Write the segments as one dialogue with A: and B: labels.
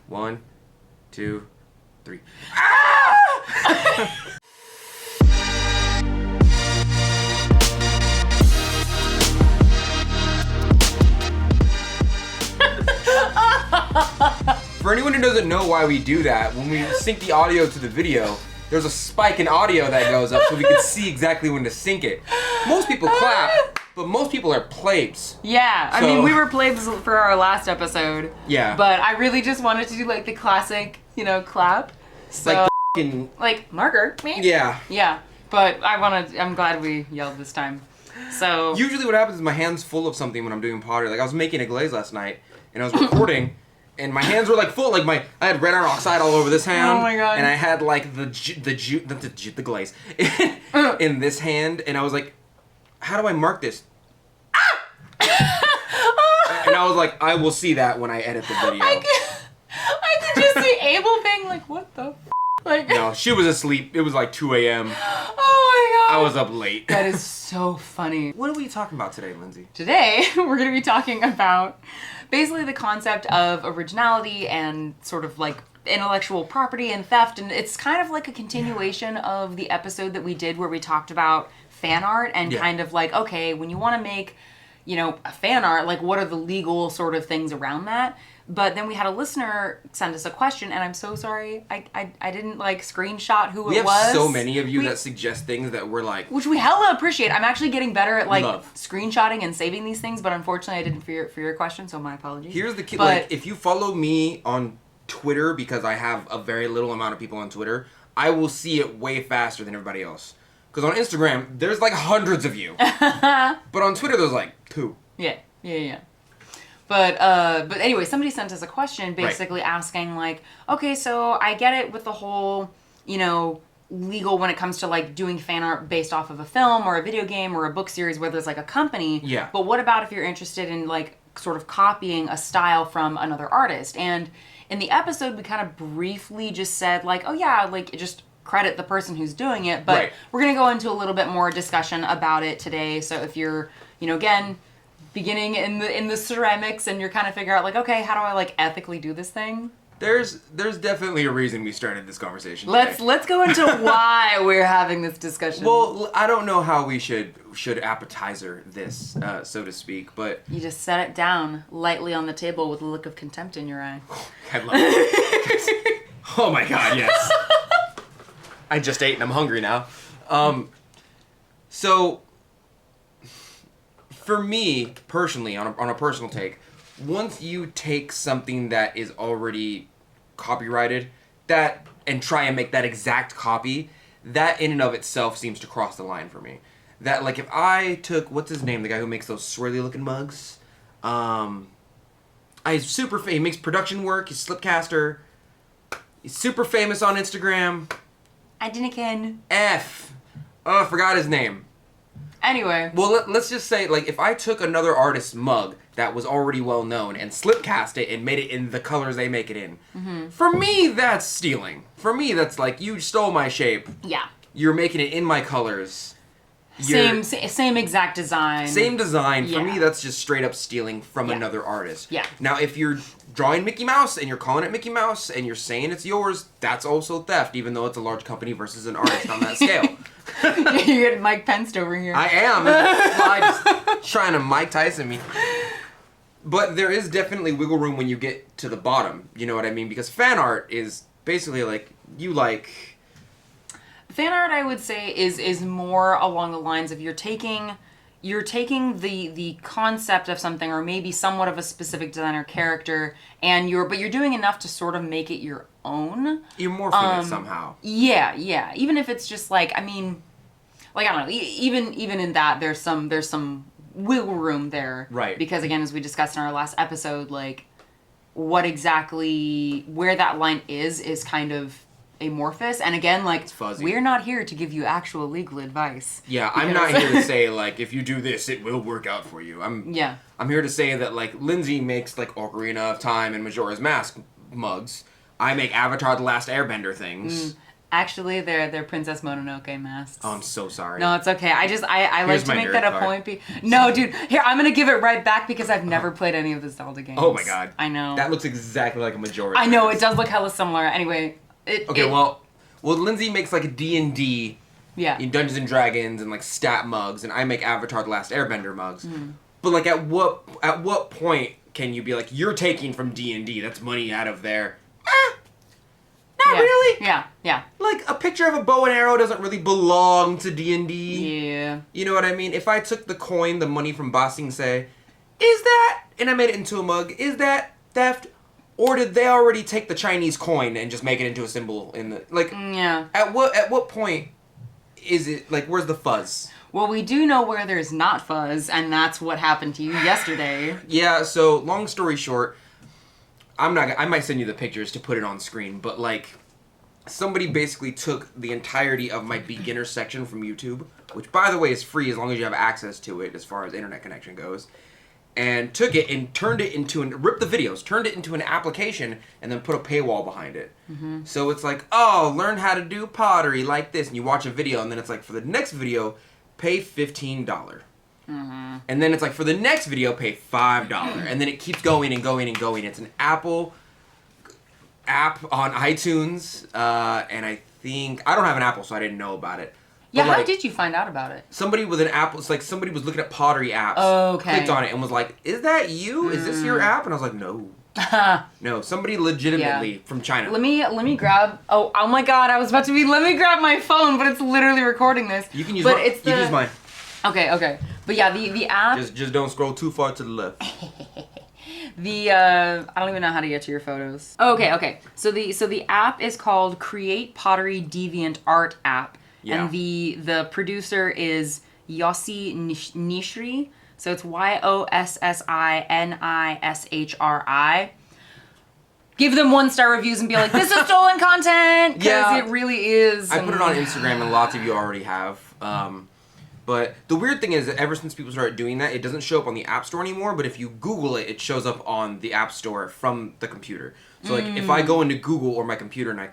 A: 1, 2, 3. Ah! For anyone who doesn't know why we do that, when we sync the audio to the video, there's a spike in audio that goes up so we can see exactly when to sync it. Most people clap, but most people are plebes.
B: Yeah, I mean, we were plebes for our last episode.
A: Yeah.
B: But I really just wanted to do like the classic, clap. So,
A: Like the f***ing...
B: Like, marker.
A: Yeah.
B: Yeah, but I'm glad we yelled this time. So...
A: Usually what happens is my hand's full of something when I'm doing pottery. Like I was making a glaze last night, and I was recording, and my hands were like full. Like I had red iron oxide all over this hand.
B: Oh my god.
A: And I had like the glaze in this hand, and I was like, how do I mark this? And I was like, I will see that when I edit the video.
B: I could just see Abel being like, what the f***? Like,
A: No, she was asleep. It was like 2 a.m.
B: Oh my god.
A: I was up late.
B: That is so funny.
A: What are we talking about today, Lindsay?
B: Today, we're going to be talking about basically the concept of originality and sort of like intellectual property and theft. And it's kind of like a continuation of the episode that we did where we talked about fan art and kind of like, okay, when you want to make, a fan art, like what are the legal sort of things around that? But then we had a listener send us a question, and I'm so sorry, I didn't like screenshot who it was.
A: We have so many of you that suggest things that we're like...
B: Which we hella appreciate. I'm actually getting better at like screenshotting and saving these things, but unfortunately I didn't for your question, so my apologies.
A: Here's the key, like if you follow me on Twitter, because I have a very little amount of people on Twitter, I will see it way faster than everybody else. Because on Instagram, there's like hundreds of you. But on Twitter, there's like 2.
B: Yeah. But anyway, somebody sent us a question basically asking like, okay, so I get it with the whole, legal when it comes to like doing fan art based off of a film or a video game or a book series where there's like a company.
A: Yeah.
B: But what about if you're interested in like sort of copying a style from another artist? And in the episode, we kind of briefly just said like, oh yeah, like just credit the person who's doing it. But we're going to go into a little bit more discussion about it today. So if you're, again, beginning in the ceramics and you're kind of figuring out like, okay, how do I like ethically do this thing?
A: There's definitely a reason we started this conversation today.
B: Let's go into why we're having this discussion.
A: Well, I don't know how we should appetizer this, so to speak, but...
B: You just set it down lightly on the table with a look of contempt in your eye.
A: I love it. Oh my god, yes. I just ate and I'm hungry now. So... For me, personally, on a personal take, once you take something that is already copyrighted, and try and make that exact copy, that in and of itself seems to cross the line for me. That, like, if I took, what's his name, the guy who makes those swirly looking mugs? He makes production work, he's a slipcaster, he's super famous on Instagram.
B: Anakin.
A: I forgot his name.
B: Anyway.
A: Well, let's just say, like, if I took another artist's mug that was already well known and slipcast it and made it in the colors they make it in, for me, that's stealing. For me, that's like, you stole my shape.
B: Yeah.
A: You're making it in my colors.
B: Same exact design.
A: Same design. For me, that's just straight up stealing from another artist.
B: Yeah.
A: Now, if you're drawing Mickey Mouse and you're calling it Mickey Mouse and you're saying it's yours, that's also theft, even though it's a large company versus an artist on that scale.
B: You're getting Mike Penced over here.
A: I am. Just trying to Mike Tyson me. But there is definitely wiggle room when you get to the bottom. You know what I mean? Because fan art is basically like,
B: Fan art, I would say, is more along the lines of you're taking the concept of something or maybe somewhat of a specific designer character and you're doing enough to sort of make it your own.
A: You're morphing it somehow.
B: Yeah. Even if it's just like, I don't know, even in that there's some wiggle room there.
A: Right.
B: Because again, as we discussed in our last episode, like what exactly where that line is kind of amorphous, and again, like,
A: it's fuzzy.
B: We're not here to give you actual legal advice.
A: Yeah, I'm not here to say, like, if you do this, it will work out for you. I'm here to say that, like, Lindsay makes, like, Ocarina of Time and Majora's Mask mugs. I make Avatar The Last Airbender things.
B: Actually, they're Princess Mononoke masks.
A: Oh, I'm so sorry.
B: No, it's okay. I like
A: Here's
B: to
A: my
B: make
A: nerd
B: that a
A: card.
B: point. No, dude. Here, I'm gonna give it right back because I've never played any of the Zelda games.
A: Oh my god.
B: I know.
A: That looks exactly like a majority.
B: I know, it does look hella similar. Anyway,
A: Well, Lindsey makes like a D&D,
B: yeah.
A: in Dungeons and Dragons and like stat mugs, and I make Avatar: The Last Airbender mugs. But like, at what point can you be like, you're taking from D&D? That's money out of there. Not really.
B: Yeah.
A: Like, a picture of a bow and arrow doesn't really belong to D&D.
B: Yeah.
A: You know what I mean? If I took the coin, the money from Ba Sing Se, is that, and I made it into a mug, is that theft? Or did they already take the Chinese coin and just make it into a symbol in the, like,
B: Yeah.
A: At what point is it, like, where's the fuzz?
B: Well, we do know where there's not fuzz, and that's what happened to you yesterday.
A: Yeah, so, long story short, I might send you the pictures to put it on screen, but, like, somebody basically took the entirety of my beginner section from YouTube, which, by the way, is free as long as you have access to it as far as internet connection goes, and took it and turned it into ripped the videos, turned it into an application, and then put a paywall behind it. So it's like, oh, learn how to do pottery like this, and you watch a video, and then it's like, for the next video, pay $15. And then it's like, for the next video, pay $5. And then it keeps going and going and going. It's an Apple app on iTunes, and I think, I don't have an Apple, so I didn't know about it.
B: Yeah,
A: But,
B: how did you find out about it?
A: Somebody with an Apple, it's like somebody was looking at pottery apps,
B: Okay.
A: clicked on it, and was like, is that you? Is this your app? And I was like, no. No, somebody legitimately from China.
B: Let me grab. Oh my God! I was about to be. Let me grab my phone, but it's literally recording this.
A: You can use
B: but
A: mine.
B: It's the,
A: You can use mine.
B: Okay. But yeah, the app.
A: Just don't scroll too far to the left.
B: I don't even know how to get to your photos. Okay. So the app is called Create Pottery Deviant Art App, and the producer is Yossi Nishri. So it's YOSSINISHRI. Give them 1-star reviews and be like, this is stolen content, because it really is.
A: I put it on Instagram, and lots of you already have. But the weird thing is that ever since people started doing that, it doesn't show up on the App Store anymore, but if you Google it, it shows up on the App Store from the computer. So, like, if I go into Google or my computer and I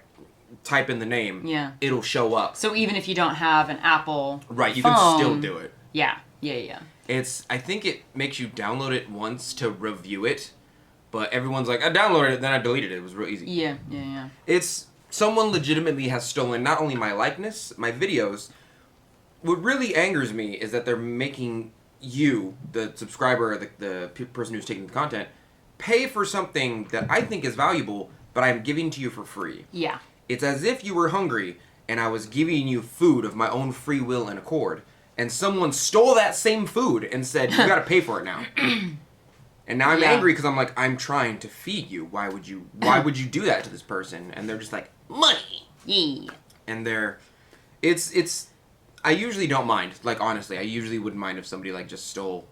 A: type in the name, it'll show up.
B: So even if you don't have an Apple
A: Right, you
B: phone,
A: can still do it.
B: Yeah.
A: I think it makes you download it once to review it, but everyone's like, I downloaded it, then I deleted it. It was real easy.
B: Yeah.
A: It's, someone legitimately has stolen not only my likeness, my videos. What really angers me is that they're making you, the subscriber, or the person who's taking the content, pay for something that I think is valuable, but I'm giving to you for free.
B: Yeah.
A: It's as if you were hungry, and I was giving you food of my own free will and accord, and someone stole that same food and said, you gotta pay for it now. And now I'm angry because I'm like, I'm trying to feed you. Why would you do that to this person? And they're just like, money.
B: Yeah.
A: And it's I usually don't mind. Like, honestly, I usually wouldn't mind if somebody, like, just stole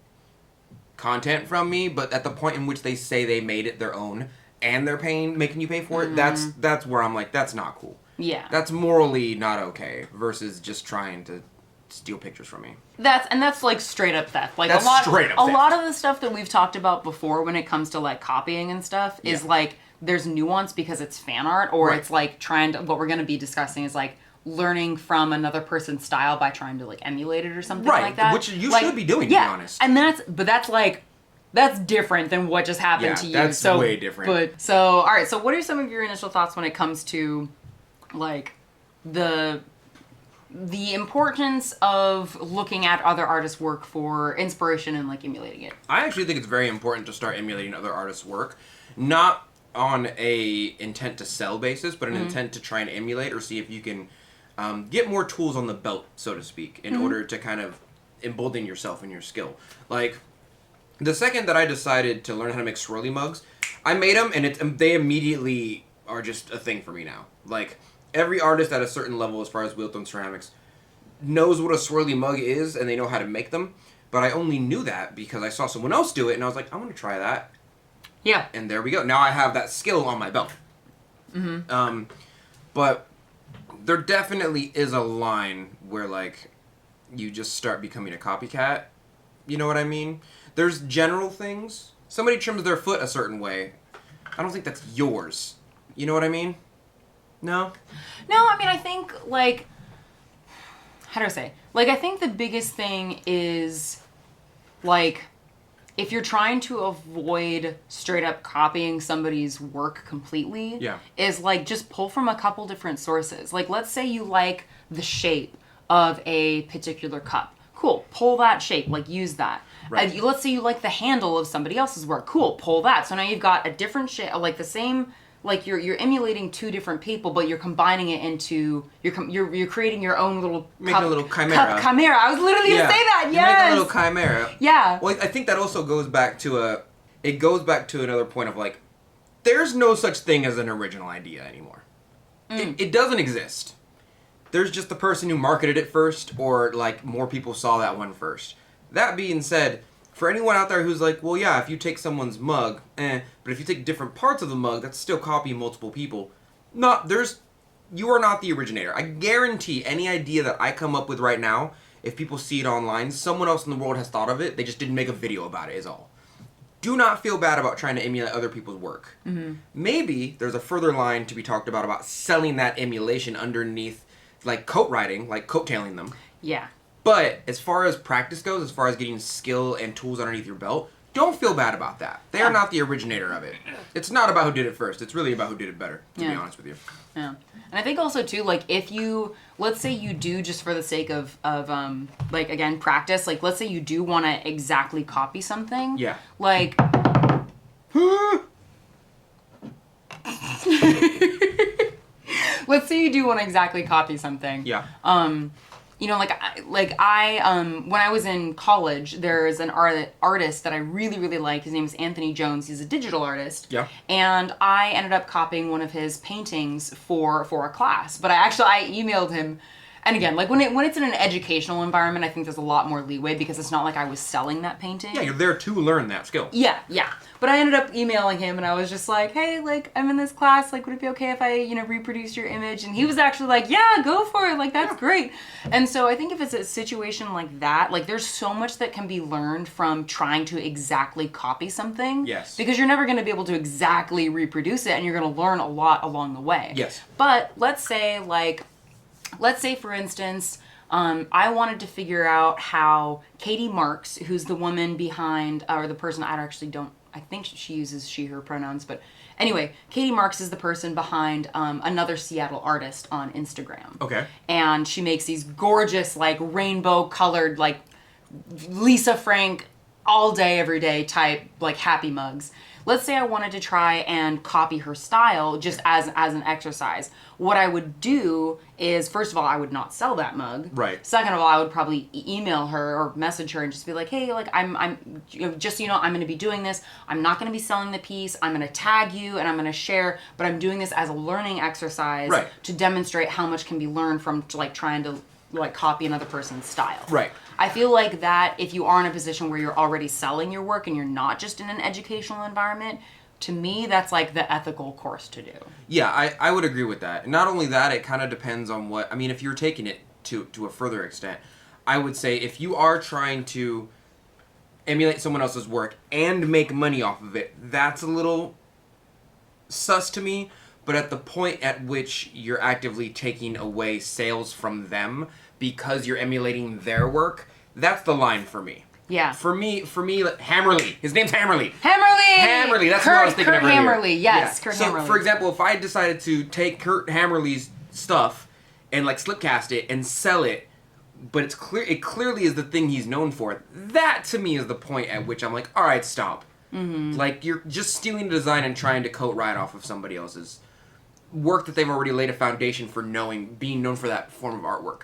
A: content from me, but at the point in which they say they made it their own and they're making you pay for it, that's where I'm like, that's not cool.
B: Yeah.
A: That's morally not okay versus just trying to steal pictures from me.
B: That's like straight up theft. Like
A: That's straight up
B: a
A: theft.
B: lot of the stuff that we've talked about before when it comes to like copying and stuff is like there's nuance because it's fan art, or it's like trying to, what we're going to be discussing is like learning from another person's style by trying to like emulate it or something like that.
A: Which you
B: like,
A: should be doing, to be honest.
B: And that's different than what just happened to you.
A: That's way different.
B: But so, all right. So, what are some of your initial thoughts when it comes to like the importance of looking at other artists' work for inspiration and like emulating it?
A: I actually think it's very important to start emulating other artists' work, not on a intent to sell basis, but an intent to try and emulate or see if you can get more tools on the belt, so to speak, in order to kind of embolden yourself and your skill. Like, the second that I decided to learn how to make swirly mugs, I made them, and they immediately are just a thing for me now. Like, every artist at a certain level as far as wheel-tone ceramics knows what a swirly mug is, and they know how to make them. But I only knew that because I saw someone else do it, and I was like, I want to try that.
B: Yeah.
A: And there we go. Now I have that skill on my belt. But there definitely is a line where, like, you just start becoming a copycat. You know what I mean? There's general things. Somebody trims their foot a certain way. I don't think that's yours. You know what I mean? No?
B: No, I mean, I think, like, how do I say? Like, I think the biggest thing is, like, if you're trying to avoid straight up copying somebody's work completely, is, like, just pull from a couple different sources. Like, let's say you like the shape of a particular cup. Cool, pull that shape, like, use that.
A: Right.
B: Let's say you like the handle of somebody else's work. Cool, pull that. So now you've got a different shape, like the same, like you're emulating two different people, but you're combining it into, you're creating your own little
A: Make a little chimera.
B: Chimera. I was literally going to say that, yes!
A: You make a little chimera.
B: Yeah.
A: Well, I think that also goes back to another point of, like, there's no such thing as an original idea anymore. It doesn't exist. There's just the person who marketed it first, or, like, more people saw that one first. That being said, for anyone out there who's like, well, yeah, if you take someone's mug, but if you take different parts of the mug, that's still copying multiple people. You are not the originator. I guarantee any idea that I come up with right now, if people see it online, someone else in the world has thought of it, they just didn't make a video about it, is all. Do not feel bad about trying to emulate other people's work. Maybe there's a further line to be talked about selling that emulation underneath, like, coat writing, like coattailing them.
B: Yeah.
A: But as far as practice goes, as far as getting skill and tools underneath your belt, don't feel bad about that. They are not the originator of it. It's not about who did it first. It's really about who did it better, to be honest with you.
B: Yeah. And I think also, too, like, if you, let's say you do, just for the sake of like, again, practice, like, let's say you do want to exactly copy something.
A: Yeah.
B: Like... Let's say you do want to exactly copy something.
A: Yeah.
B: You know, when I was in college, there's an artist that I really, really like. His name is Anthony Jones. He's a digital artist.
A: Yeah.
B: And I ended up copying one of his paintings for a class. But I emailed him. And again, like, when it's in an educational environment, I think there's a lot more leeway because it's not like I was selling that painting.
A: Yeah, you're there to learn that skill.
B: Yeah. But I ended up emailing him, and I was just like, hey, like, I'm in this class. Like, would it be okay if I, reproduce your image? And he was actually like, yeah, go for it. Like, that's great. And so I think if it's a situation like that, like, there's so much that can be learned from trying to exactly copy something.
A: Yes.
B: Because you're never going to be able to exactly reproduce it, and you're going to learn a lot along the way.
A: Yes.
B: But let's say, for instance, I wanted to figure out how Katie Marks, who's the woman behind, or the person, I think she uses she, her pronouns, but anyway, Katie Marks is the person behind another Seattle artist on Instagram.
A: Okay.
B: And she makes these gorgeous, like, rainbow-colored, like, Lisa Frank, all day, every day type, like, happy mugs. Let's say I wanted to try and copy her style just as an exercise. What I would do is, first of all, I would not sell that mug.
A: Right.
B: Second of all, I would probably email her or message her and just be like, hey, like, I'm just so you know, I'm going to be doing this. I'm not going to be selling the piece. I'm going to tag you and I'm going to share, but I'm doing this as a learning exercise to demonstrate how much can be learned from, like, trying to, like, copy another person's style.
A: Right.
B: I feel like that if you are in a position where you're already selling your work and you're not just in an educational environment, to me, that's, like, the ethical course to do.
A: Yeah, I would agree with that. Not only that, it kind of depends on if you're taking it to a further extent, I would say if you are trying to emulate someone else's work and make money off of it, that's a little sus to me. But at the point at which you're actively taking away sales from them because you're emulating their work, that's the line for me.
B: Yeah.
A: For me, like, Hammerly. His name's Hammerly.
B: Hammerly!
A: That's what I was thinking
B: Kurt
A: of earlier.
B: Hammerly, yes,
A: Yeah.
B: Kurt
A: So,
B: Hammerly.
A: for example, if I decided to take Kurt Hammerly's stuff and, like, slipcast it and sell it, but it clearly is the thing he's known for, that to me is the point at which I'm like, all right, stop. Mm-hmm. Like, you're just stealing the design and trying to coat right off of somebody else's work that they've already laid a foundation for being known for that form of artwork.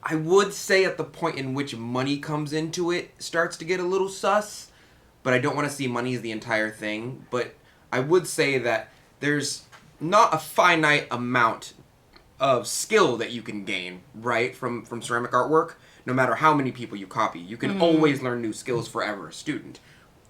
A: I would say at the point in which money comes into it starts to get a little sus, but I don't want to see money as the entire thing. But I would say that there's not a finite amount of skill that you can gain, right, from ceramic artwork, no matter how many people you copy. You can always learn new skills forever as a student.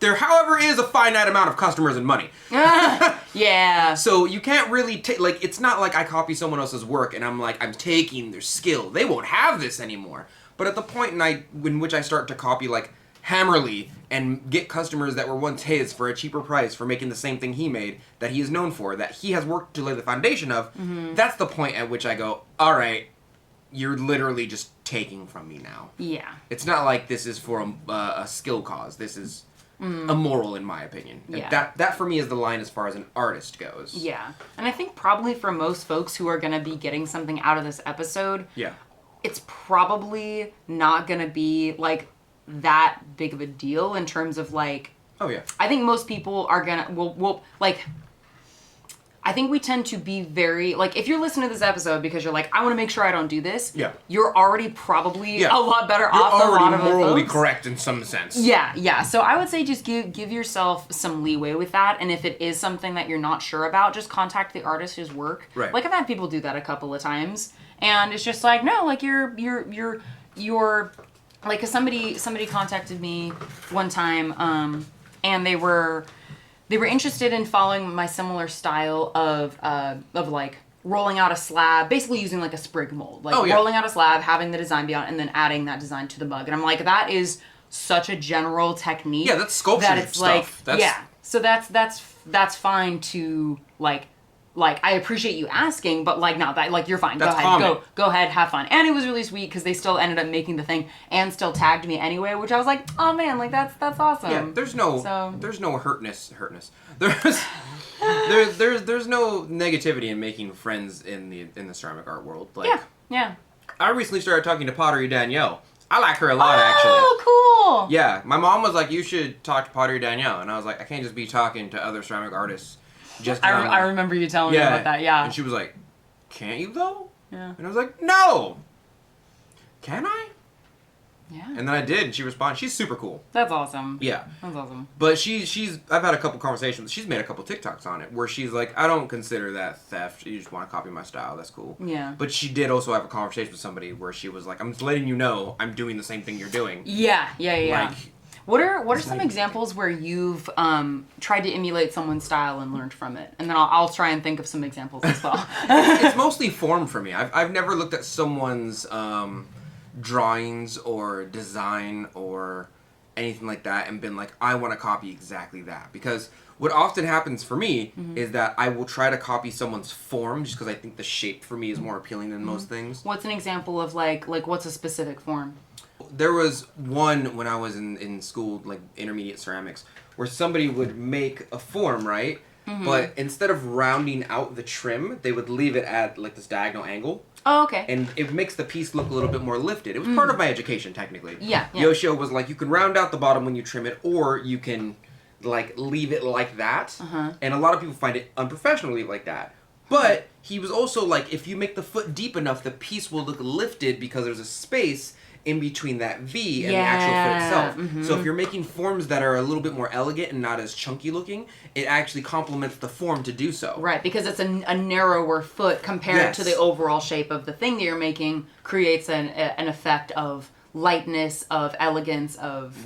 A: There, however, is a finite amount of customers and money.
B: Yeah.
A: So you can't really take, like, it's not like I copy someone else's work and I'm like, I'm taking their skill. They won't have this anymore. But at the point in which I start to copy, like, Hammerly and get customers that were once his for a cheaper price for making the same thing he made that he is known for, that he has worked to lay the foundation of, that's the point at which I go, all right, you're literally just taking from me now.
B: Yeah.
A: It's not like this is for a skill cause. This is immoral, in my opinion.
B: Yeah.
A: That for me is the line as far as an artist goes.
B: Yeah. And I think probably for most folks who are going to be getting something out of this episode,
A: Yeah.
B: it's probably not going to be, like, that big of a deal in terms of, like...
A: Oh, yeah.
B: I think most people are going to... Will like... I think we tend to be very... Like, if you're listening to this episode because you're like, I want to make sure I don't do this, you're already probably a lot better off than a lot of
A: You're already morally
B: folks.
A: correct in some sense.
B: Yeah. So I would say just give yourself some leeway with that, and if it is something that you're not sure about, just contact the artist whose work.
A: Right.
B: Like, I've had people do that a couple of times, and it's just like, no, like, you're like, 'cause somebody contacted me one time, and they were interested in following my similar style of like rolling out a slab, basically using like a sprig mold, like rolling out a slab, having the design be on, and then adding that design to the mug. And I'm like, that is such a general technique.
A: Yeah, that's sculpture
B: that it's
A: stuff.
B: Like, so that's fine to like, I appreciate you asking, but like, no, that, like, you're fine.
A: That's
B: go ahead,
A: common.
B: go ahead, have fun. And it was really sweet because they still ended up making the thing and still tagged me anyway, which I was like, oh man, like that's awesome.
A: Yeah, there's no hurtness. There's no negativity in making friends in the ceramic art world. Like,
B: yeah.
A: I recently started talking to Pottery Danielle. I like her a lot, actually.
B: Oh, cool.
A: Yeah, my mom was like, you should talk to Pottery Danielle, and I was like, I can't just be talking to other ceramic artists. Just
B: I remember you telling me about that, yeah.
A: And she was like, can't you though?
B: Yeah.
A: And I was like, no! Can I?
B: Yeah.
A: And then I did, and she responded. She's super cool.
B: That's awesome.
A: Yeah.
B: That's awesome.
A: But I've had a couple conversations. She's made a couple TikToks on it where she's like, I don't consider that theft. You just want to copy my style. That's cool.
B: Yeah.
A: But she did also have a conversation with somebody where she was like, I'm just letting you know I'm doing the same thing you're doing.
B: Yeah.
A: Like,
B: what are some examples where you've tried to emulate someone's style and learned from it? And then I'll try and think of some examples as well.
A: it's mostly form for me. I've never looked at someone's drawings or design or anything like that and been like, I want to copy exactly that. Because what often happens for me is that I will try to copy someone's form just because I think the shape for me is more appealing than most things.
B: What's an example of like what's a specific form?
A: There was one when I was in school, like intermediate ceramics, where somebody would make a form, right? But instead of rounding out the trim, they would leave it at like this diagonal angle.
B: Oh, okay.
A: And it makes the piece look a little bit more lifted. It was part of my education, technically.
B: Yeah.
A: Yoshio was like, you can round out the bottom when you trim it, or you can like leave it like that. And a lot of people find it unprofessional to leave it like that. But he was also like, if you make the foot deep enough, the piece will look lifted because there's a space in between that V and the actual foot itself. So if you're making forms that are a little bit more elegant and not as chunky looking, it actually complements the form to do so.
B: Right, because it's a narrower foot compared to the overall shape of the thing that you're making, creates an effect of lightness, of elegance, of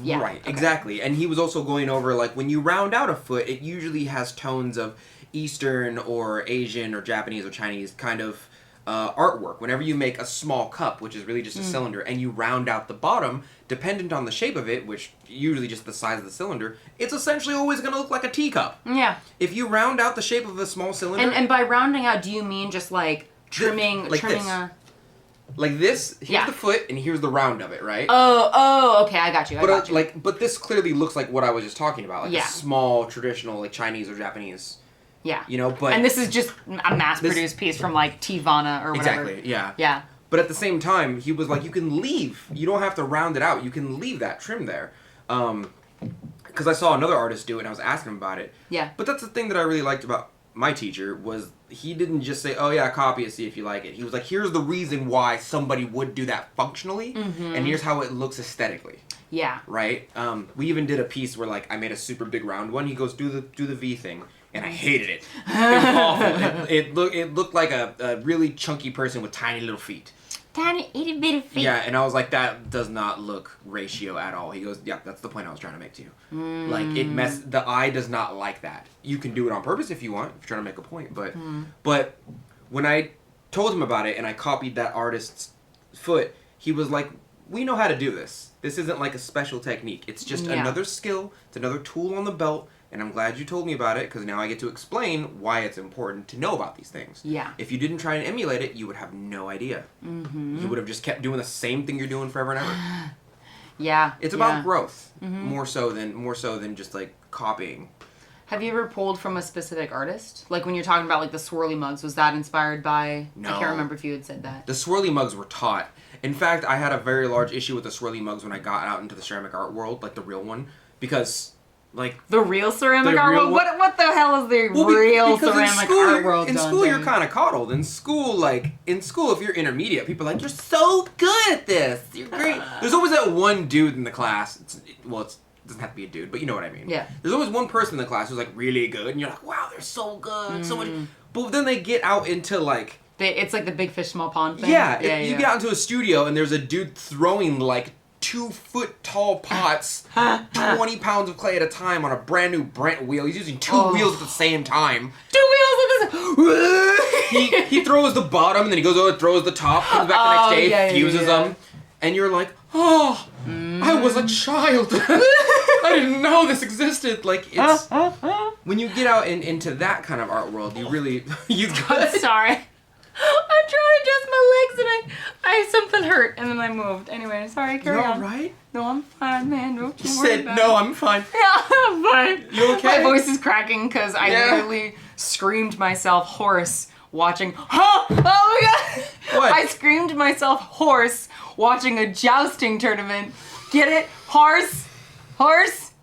A: Exactly. And he was also going over like when you round out a foot, it usually has tones of Eastern or Asian or Japanese or Chinese kind of artwork. Whenever you make a small cup, which is really just a cylinder, and you round out the bottom, dependent on the shape of it, which usually just the size of the cylinder, it's essentially always going to look like a teacup.
B: Yeah.
A: If you round out the shape of a small cylinder...
B: And by rounding out, do you mean just like trimming...
A: Like this, here's the foot, and here's the round of it, right?
B: Oh, okay, I got you.
A: But this clearly looks like what I was just talking about, like a small, traditional, like Chinese or Japanese...
B: Yeah.
A: You know, but...
B: And this is just a mass-produced piece from, like, Tivana or whatever.
A: Exactly, yeah.
B: Yeah.
A: But at the same time, he was like, you can leave. You don't have to round it out. You can leave that trim there. Because I saw another artist do it, and I was asking him about it.
B: Yeah.
A: But that's the thing that I really liked about my teacher, was he didn't just say, oh, yeah, copy it, see if you like it. He was like, here's the reason why somebody would do that functionally, and here's how it looks aesthetically.
B: Yeah.
A: Right? We even did a piece where, like, I made a super big round one. He goes, do the V thing. And I hated it. It was awful. It looked like a really chunky person with tiny little feet.
B: Tiny itty bitty feet.
A: Yeah, and I was like, that does not look ratio at all. He goes, yeah, that's the point I was trying to make to you. Like, the eye does not like that. You can do it on purpose if you want, if you're trying to make a point. But when I told him about it and I copied that artist's foot, he was like, we know how to do this. This isn't like a special technique. It's just another skill. It's another tool on the belt. And I'm glad you told me about it, because now I get to explain why it's important to know about these things.
B: Yeah.
A: If you didn't try and emulate it, you would have no idea. Mm-hmm. You would have just kept doing the same thing you're doing forever and ever.
B: Yeah.
A: It's about growth, more so than just like copying.
B: Have you ever pulled from a specific artist? Like when you're talking about like the swirly mugs, was that inspired by?
A: No.
B: I can't remember if you had said that.
A: The swirly mugs were taught. In fact, I had a very large issue with the swirly mugs when I got out into the ceramic art world, like the real one, because like
B: the real ceramic art world. What the hell is the real ceramic art world?
A: In school, you're kind of coddled. In school, if you're intermediate, people are like, you're so good at this. You're great. There's always that one dude in the class. It doesn't have to be a dude, but you know what I mean.
B: Yeah.
A: There's always one person in the class who's like really good, and you're like, wow, they're so good, so much. But then they get out into like.
B: It's like the big fish, small pond thing.
A: Yeah, you get out into a studio and there's a dude throwing like 2-foot tall pots, 20 pounds of clay at a time on a brand new Brent wheel. He's using two wheels at the same time.
B: 2 wheels at the same.
A: he throws the bottom and then he goes over, throws the top, comes back the next day, fuses them, and you're like, oh, I was a child. I didn't know this existed. Like it's when you get out into that kind of art world, you really
B: Sorry. I'm trying to adjust my legs and I something hurt and then I moved. Anyway, sorry, carry on.
A: You alright?
B: No, I'm fine, man. Don't you
A: You
B: worry
A: said,
B: about
A: no,
B: it.
A: I'm fine.
B: Yeah, I'm fine.
A: You okay?
B: My voice is cracking because I literally screamed myself hoarse watching. Oh my god!
A: What?
B: I screamed myself hoarse watching a jousting tournament. Get it? Horse? Horse?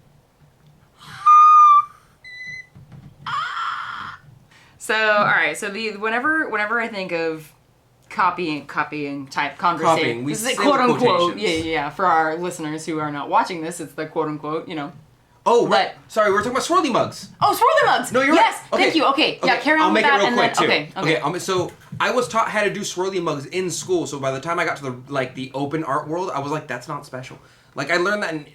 B: So, all right. So whenever I think of copying type conversation,
A: we
B: this is
A: say
B: quote
A: the
B: unquote.
A: quotations.
B: Yeah. For our listeners who are not watching this, it's the quote unquote.
A: Oh, right. Sorry, we were talking about swirly mugs.
B: Oh, swirly mugs.
A: No, you're
B: yes,
A: right. Okay.
B: Thank you. Okay. Yeah. Carry on
A: I'll
B: with
A: make
B: that.
A: it real quick too.
B: Okay.
A: So I was taught how to do swirly mugs in school. So by the time I got to the open art world, I was like, that's not special. Like I learned that, and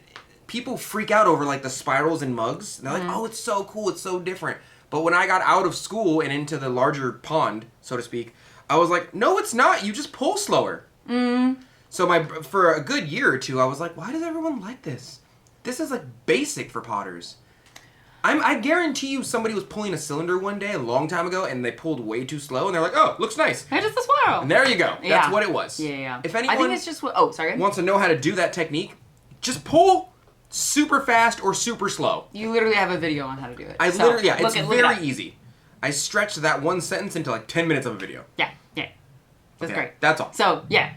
A: people freak out over like the spirals in mugs. And they're like, oh, it's so cool. It's so different. But when I got out of school and into the larger pond, so to speak, I was like, no, it's not. You just pull slower. So for a good year or two, I was like, why does everyone like this? This is like basic for potters. I guarantee you somebody was pulling a cylinder one day a long time ago and they pulled way too slow and they're like, oh, looks nice.
B: Hey, just a swirl.
A: And there you go. That's what it was.
B: Yeah.
A: If anyone
B: I think it's just
A: wants to know how to do that technique, just pull super fast or super slow.
B: You literally have a video on how to do it.
A: It's very easy. I stretched that one sentence into like 10 minutes of a video.
B: Yeah. That's great.
A: That's all.
B: So, yeah.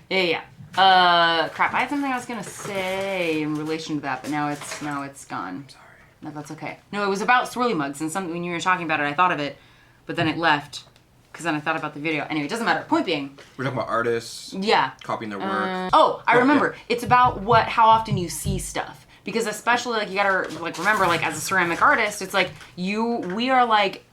B: Crap, I had something I was gonna say in relation to that, but now it's gone.
A: Sorry.
B: No, that's okay. No, it was about swirly mugs, and when you were talking about it, I thought of it, but then it left, because then I thought about the video. Anyway, it doesn't matter. Point being.
A: We're talking about artists.
B: Yeah.
A: Copying their work.
B: I remember. Yeah. It's about how often you see stuff. Because especially, like, you gotta, like, remember, like, as a ceramic artist, it's like, we are, like,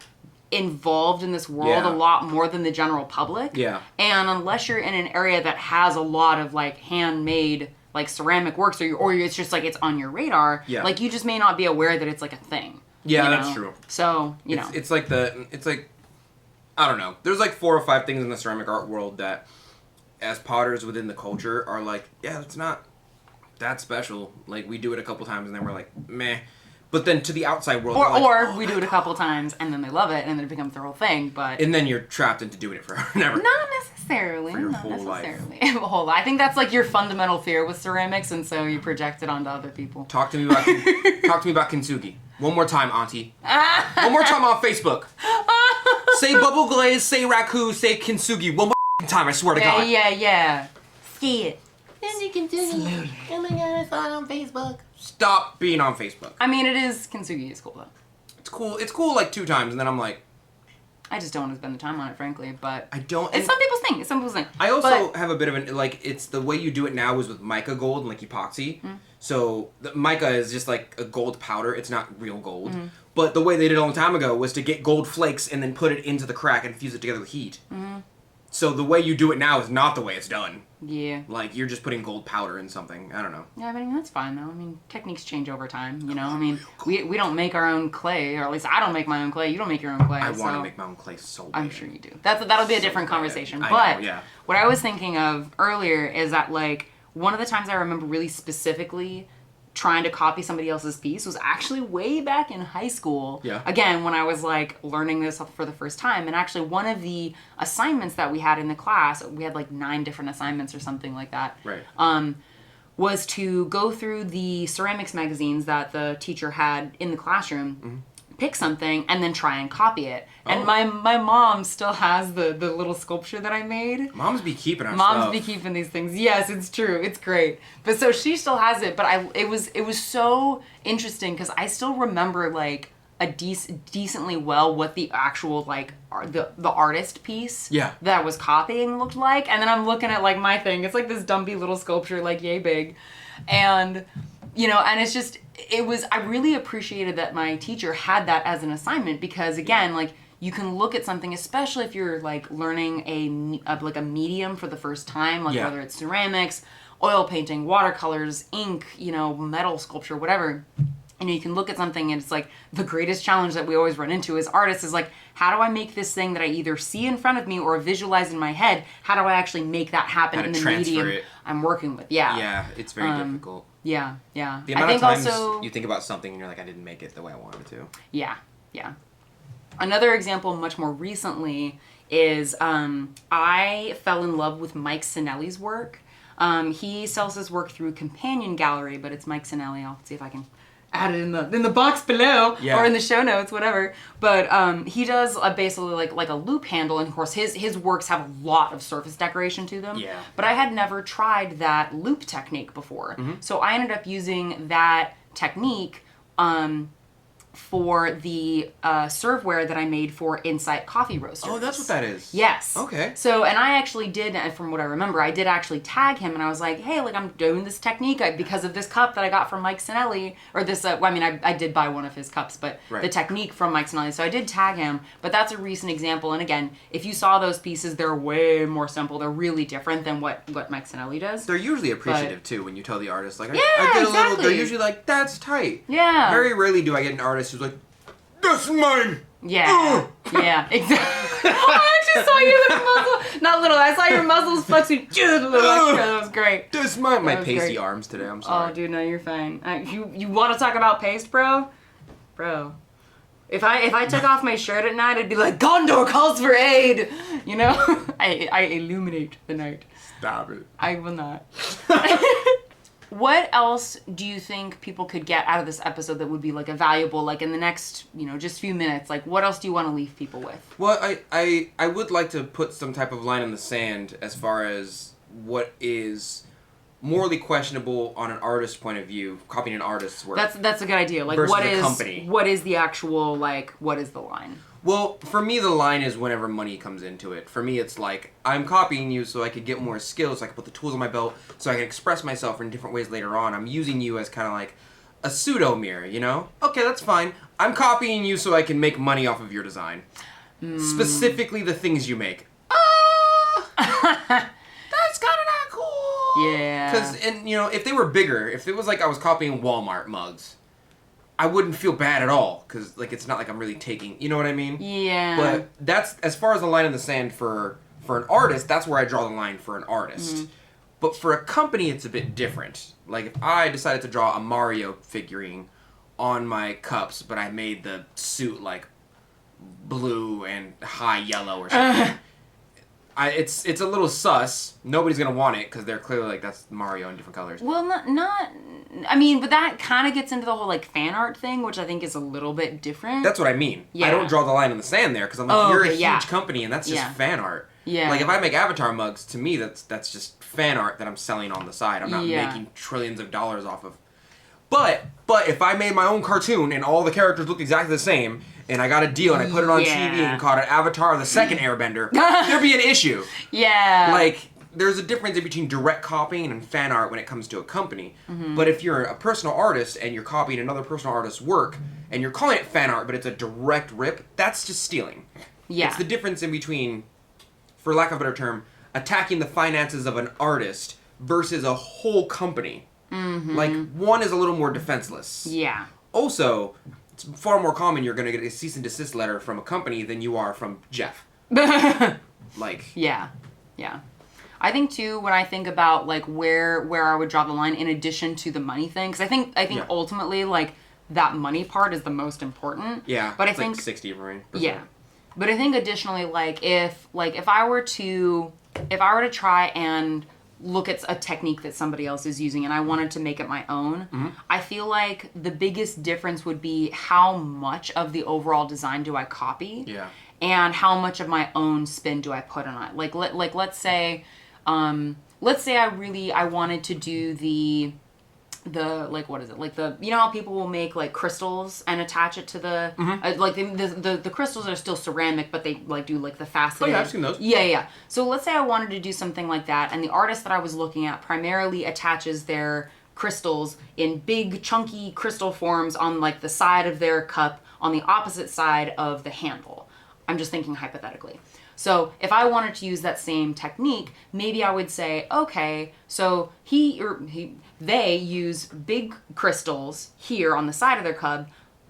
B: involved in this world a lot more than the general public.
A: Yeah.
B: And unless you're in an area that has a lot of, like, handmade, like, ceramic works, or it's just, like, it's on your radar, like, you just may not be aware that it's, like, a thing.
A: Yeah, that's true.
B: So, you know.
A: It's like I don't know. There's, like, 4 or 5 things in the ceramic art world that, as potters within the culture, are like, yeah, it's not that special. Like, we do it a couple times and then we're like, meh. But then to the outside world,
B: or we do it a couple times and then they love it and then it becomes their whole thing. But
A: and then you're trapped into doing it forever and ever.
B: Not necessarily.
A: For your whole life.
B: Whole life. I think that's like your fundamental fear with ceramics, and so you project it onto other people.
A: Talk to me about kintsugi. One more time, Auntie. One more time on Facebook. Say bubble glaze, say raku, say kintsugi. One more time, I swear to God.
B: Yeah. See it.
C: Lindsey can do it. Oh my god, I saw it on Facebook.
A: Stop being on Facebook.
B: I mean, kintsugi is cool though.
A: It's cool. It's cool like 2 times, and then I'm like,
B: I just don't want to spend the time on it, frankly. But
A: I don't.
B: It's some people's thing.
A: I also have a bit of it's the way you do it now is with mica gold and like epoxy. So the mica is just like a gold powder. It's not real gold. But the way they did it a long time ago was to get gold flakes and then put it into the crack and fuse it together with heat. So the way you do it now is not the way it's done.
B: Yeah.
A: Like, you're just putting gold powder in something. I don't know.
B: Yeah, I mean, that's fine, though. I mean, techniques change over time, you know? I mean, we don't make our own clay, or at least I don't make my own clay. You don't make your own clay.
A: I want to make my own clay so bad.
B: I'm sure you do. That'll be a different conversation.
A: I
B: But
A: know, yeah.
B: What I was thinking of earlier is that, like, one of the times I remember really specifically trying to copy somebody else's piece was actually way back in high school.
A: Yeah.
B: Again, when I was like learning this for the first time. And actually one of the assignments that we had in the class, we had like 9 different assignments or something like that.
A: Right.
B: Was to go through the ceramics magazines that the teacher had in the classroom, pick something, and then try and copy it. And my mom still has the little sculpture that I made.
A: Moms be keeping our
B: Moms
A: stuff.
B: be keeping these things. Yes, it's true. It's great. But so she still has it. But it was so interesting because I still remember like a decently well what the actual like the artist piece that I was copying looked like. And then I'm looking at like my thing. It's like this dumpy little sculpture, like yay big, and and it's just I really appreciated that my teacher had that as an assignment because again like. You can look at something, especially if you're like learning a medium for the first time, like whether it's ceramics, oil painting, watercolors, ink, metal sculpture, whatever. And you can look at something and it's like the greatest challenge that we always run into as artists is like, how do I make this thing that I either see in front of me or visualize in my head? How do I actually make that happen in the medium I'm working with? Yeah.
A: Yeah, it's very difficult.
B: Yeah.
A: The amount of times you think about something and you're like, I didn't make it the way I wanted to.
B: Yeah. Another example much more recently is I fell in love with Mike Sinelli's work. He sells his work through Companion Gallery, but it's Mike Sinelli. I'll see if I can add it in the box below or in the show notes, whatever. But he does basically like a loop handle, and of course his works have a lot of surface decoration to them.
A: Yeah.
B: But I had never tried that loop technique before, so I ended up using that technique. For the serveware that I made for Insight Coffee Roasters.
A: Oh, that's what that is.
B: Yes.
A: Okay.
B: So, and I actually did, from what I remember, I did actually tag him, and I was like, hey, like, I'm doing this technique because of this cup that I got from Mike Sinelli, or this, I did buy one of his cups, but the technique from Mike Sinelli, so I did tag him, but that's a recent example, and again, if you saw those pieces, they're way more simple, they're really different than what Mike Sinelli does.
A: They're usually appreciative, too, when you tell the artist, like,
B: yeah,
A: I get a
B: exactly.
A: little, they're usually like, that's tight.
B: Yeah.
A: Very rarely do I get an artist who's like, that's mine!
B: Yeah, yeah, exactly. I actually saw your little muzzle. Not little, I saw your muzzles flexing just a little extra. That was great.
A: That's mine. My pasty arms today, I'm sorry.
B: Oh, dude, no, you're fine. You want to talk about paste, bro? Bro. If I took off my shirt at night, I'd be like, Gondor calls for aid! I illuminate the night.
A: Stop it.
B: I will not. What else do you think people could get out of this episode that would be like a valuable, like in the next, just few minutes? Like, what else do you want to leave people with?
A: Well, I would like to put some type of line in the sand as far as what is morally questionable on an artist's point of view, copying an artist's work.
B: That's a good idea. Like,
A: versus a company.
B: What is the actual, like, what is the line?
A: Well, for me, the line is whenever money comes into it. For me, it's like, I'm copying you so I could get more skills, so I can put the tools on my belt, so I can express myself in different ways later on. I'm using you as kind of like a pseudo-mirror, Okay, that's fine. I'm copying you so I can make money off of your design. Specifically the things you make. That's kind of not cool.
B: Yeah.
A: Because, if they were bigger, if it was like I was copying Walmart mugs, I wouldn't feel bad at all, because, like, it's not like I'm really taking, you know what I mean?
B: Yeah.
A: But that's, as far as the line in the sand for an artist, that's where I draw the line for an artist. Mm-hmm. But for a company, it's a bit different. Like, if I decided to draw a Mario figurine on my cups, but I made the suit, like, blue and high yellow or something, it's a little sus. Nobody's going to want it, because they're clearly like, that's Mario in different colors.
B: Well, not I mean, but that kind of gets into the whole, like, fan art thing, which I think is a little bit different.
A: That's what I mean. Yeah. I don't draw the line in the sand there, because I'm like, you're a huge company, and that's just fan art. Yeah. Like, if I make Avatar mugs, to me, that's just fan art that I'm selling on the side. I'm not making trillions of dollars off of. But if I made my own cartoon, and all the characters looked exactly the same, and I got a deal, and I put it on TV, and called it Avatar the Second Airbender, there'd be an issue.
B: Yeah.
A: Like, there's a difference between direct copying and fan art when it comes to a company. Mm-hmm. But if you're a personal artist and you're copying another personal artist's work and you're calling it fan art, but it's a direct rip, that's just stealing. Yeah. It's the difference in between, for lack of a better term, attacking the finances of an artist versus a whole company. Mm-hmm. Like, one is a little more defenseless.
B: Yeah.
A: Also, it's far more common you're going to get a cease and desist letter from a company than you are from Jeff. Like.
B: Yeah. Yeah. I think too, when I think about like where I would draw the line in addition to the money thing, because I think ultimately like that money part is the most important.
A: Yeah.
B: But I
A: it's
B: think
A: like 60 right?
B: Yeah. But I think additionally, like if I were to try and look at a technique that somebody else is using and I wanted to make it my own, I feel like the biggest difference would be how much of the overall design do I copy?
A: Yeah.
B: And how much of my own spin do I put on it? Like let's say I wanted to do the like, what is it, like the, you know how people will make like crystals and attach it to the like the crystals are still ceramic, but they like do like the faceted.
A: Oh yeah, I've seen those.
B: Yeah. So let's say I wanted to do something like that, and the artist that I was looking at primarily attaches their crystals in big chunky crystal forms on like the side of their cup on the opposite side of the handle. I'm just thinking hypothetically. So if I wanted to use that same technique, maybe I would say, okay, so they use big crystals here on the side of their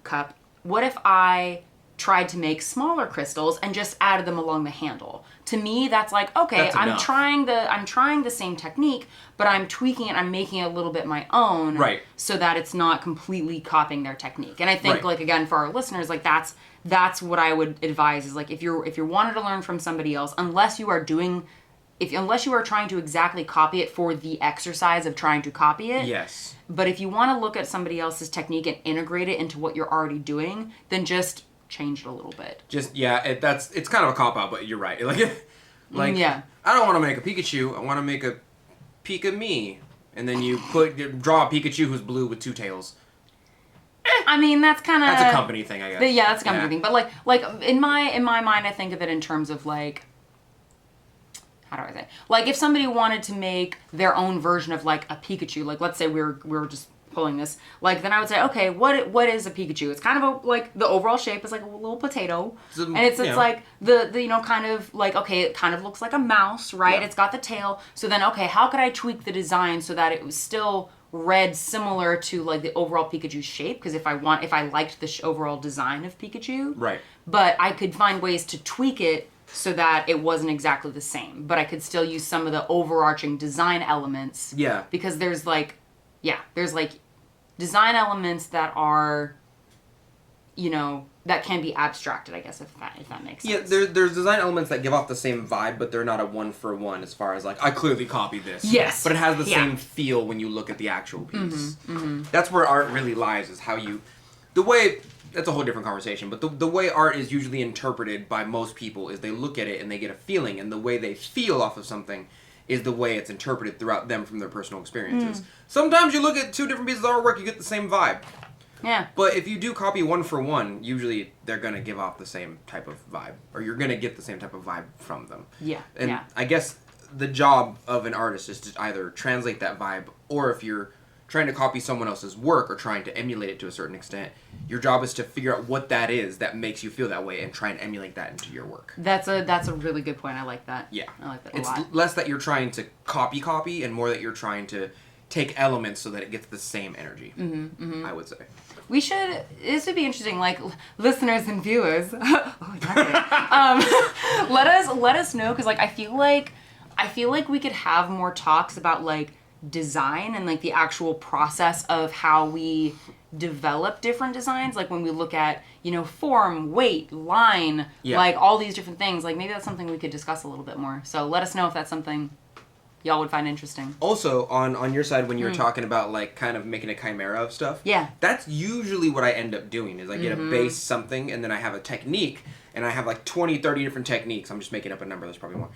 B: cup. What if I tried to make smaller crystals and just added them along the handle? To me, that's like, okay,
A: That's
B: I'm
A: enough.
B: trying the same technique, but I'm tweaking it, I'm making it a little bit my own.
A: Right.
B: So that it's not completely copying their technique. And I think like, again, for our listeners, like that's what I would advise is like, if you're wanting to learn from somebody else, unless you are trying to exactly copy it for the exercise of trying to copy it.
A: Yes.
B: But if you want to look at somebody else's technique and integrate it into what you're already doing, then just change it a little bit.
A: Just, it's kind of a cop-out, but you're right. Like,
B: yeah.
A: I don't want to make a Pikachu, I want to make a Pika-me. And then you draw a Pikachu who's blue with two tails.
B: I mean, that's kind of...
A: That's a company thing, I guess.
B: Yeah, that's a company thing. But like in my mind, I think of it in terms of like, how do I say? Like if somebody wanted to make their own version of like a Pikachu, like let's say we were just pulling this, like then I would say, okay, what is a Pikachu? It's kind of like the overall shape is like a little potato, and it's like the you know, kind of like, okay, it kind of looks like a mouse, right?
A: Yeah.
B: It's got the tail. So then, okay, how could I tweak the design so that it was still read similar to like the overall Pikachu shape? Because if I liked the overall design of Pikachu,
A: Right.
B: But I could find ways to tweak it so that it wasn't exactly the same, but I could still use some of the overarching design elements.
A: Yeah.
B: Because there's like design elements that are, you know, that can be abstracted, I guess, if that makes sense.
A: Yeah, there's design elements that give off the same vibe, but they're not a one-for-one as far as, like, I clearly copied this.
B: Yes.
A: But it has the same feel when you look at the actual piece. That's where art really lies, is how you... That's a whole different conversation, but the way art is usually interpreted by most people is they look at it and they get a feeling, and the way they feel off of something is the way it's interpreted throughout them from their personal experiences. Sometimes you look at two different pieces of artwork, you get the same vibe.
B: Yeah.
A: But if you do copy one for one, usually they're going to give off the same type of vibe. Or you're going to get the same type of vibe from them.
B: Yeah.
A: And I guess the job of an artist is to either translate that vibe, or if you're trying to copy someone else's work or trying to emulate it to a certain extent, your job is to figure out what that is that makes you feel that way and try and emulate that into your work.
B: That's a really good point. I like that.
A: Yeah.
B: I like that
A: it's
B: a lot.
A: less that you're trying to copy and more that you're trying to take elements so that it gets the same energy, I would say.
B: This would be interesting, like, listeners and viewers. Let us know, because, like, I feel like we could have more talks about, like, design and, like, the actual process of how we develop different designs. Like, when we look at, you know, form, weight, line, like, all these different things. Like, maybe that's something we could discuss a little bit more. So let us know if that's something y'all would find interesting.
A: Also, on your side, when you were talking about, like, kind of making a chimera of stuff, that's usually what I end up doing, is I get a base something, and then I have a technique, and I have, like, 20, 30 different techniques. I'm just making up a number, there's probably more.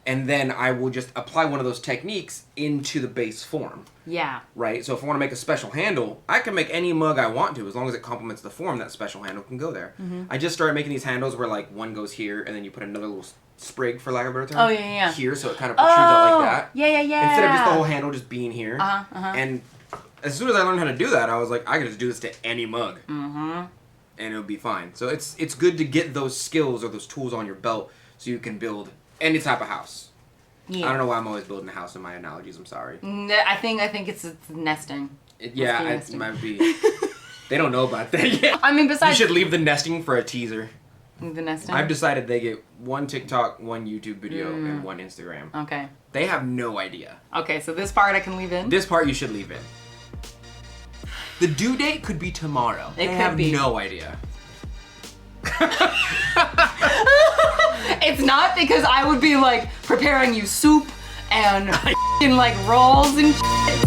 A: And then I will just apply one of those techniques into the base form.
B: Yeah.
A: Right? So if I want to make a special handle, I can make any mug I want to, as long as it complements the form, that special handle can go there. I just started making these handles where, like, one goes here, and then you put another little sprig, for lack of a better term.
B: Oh, yeah.
A: Here, so it kind of protrudes out like that.
B: Yeah.
A: Instead of just the whole handle just being here. And as soon as I learned how to do that, I was like, I can just do this to any mug. And it'll be fine. So it's good to get those skills or those tools on your belt so you can build any type of house. Yeah. I don't know why I'm always building a house in my analogies, I'm sorry.
B: I think it's nesting.
A: It might be. They don't know about that yet.
B: I mean, besides...
A: You should leave the nesting for a teaser.
B: The nest in?
A: I've decided they get one TikTok, one YouTube video, and one Instagram.
B: Okay.
A: They have no idea.
B: Okay, so this part I can leave in?
A: This part you should leave in. The due date could be tomorrow.
B: It
A: they
B: could
A: have
B: be.
A: no idea.
B: It's not because I would be like preparing you soup and like rolls and shit.